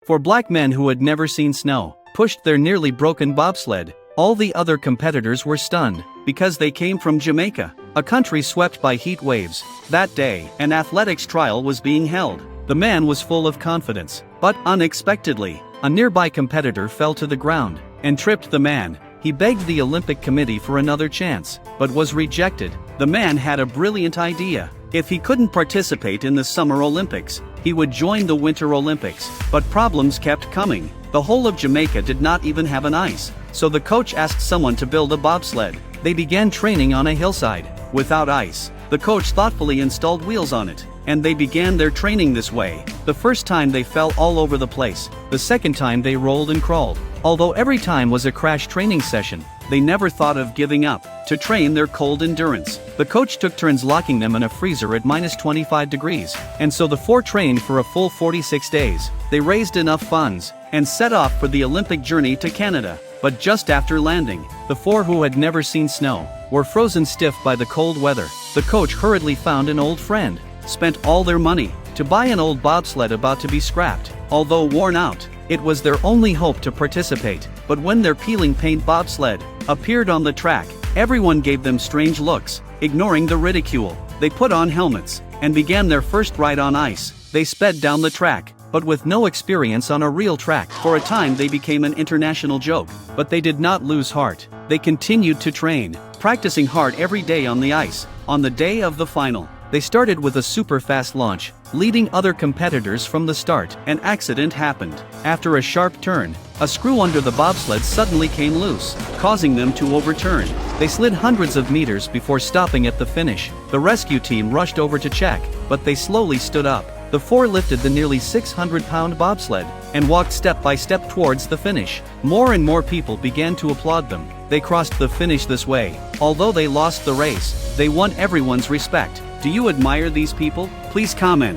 For black men who had never seen snow, pushed their nearly broken bobsled. All the other competitors were stunned, because they came from Jamaica, a country swept by heat waves. That day, an athletics trial was being held. The man was full of confidence, but unexpectedly, a nearby competitor fell to the ground and tripped the man. He begged the Olympic Committee for another chance, but was rejected. The man had a brilliant idea. If he couldn't participate in the Summer Olympics, he would join the Winter Olympics. But problems kept coming. The whole of Jamaica did not even have an ice, so the coach asked someone to build a bobsled. They began training on a hillside, without ice. The coach thoughtfully installed wheels on it, and they began their training this way. The first time they fell all over the place. The second time they rolled and crawled. Although every time was a crash training session, they never thought of giving up. To train their cold endurance, the coach took turns locking them in a freezer at -25 degrees, and so the four trained for a full 46 days. They raised enough funds, and set off for the Olympic journey to Canada. But just after landing, the four who had never seen snow, were frozen stiff by the cold weather. The coach hurriedly found an old friend, spent all their money, to buy an old bobsled about to be scrapped. Although worn out, it was their only hope to participate. But when their peeling paint bobsled appeared on the track, everyone gave them strange looks, ignoring the ridicule. They put on helmets, and began their first ride on ice. They sped down the track, but with no experience on a real track. For a time they became an international joke, but they did not lose heart. They continued to train, practicing hard every day on the ice. On the day of the final, they started with a super fast launch, leading other competitors from the start. An accident happened. After a sharp turn, a screw under the bobsled suddenly came loose, causing them to overturn. They slid hundreds of meters before stopping at the finish. The rescue team rushed over to check, but they slowly stood up. The four lifted the nearly 600-pound bobsled, and walked step by step towards the finish. More and more people began to applaud them. They crossed the finish this way. Although they lost the race, they won everyone's respect. Do you admire these people? Please comment.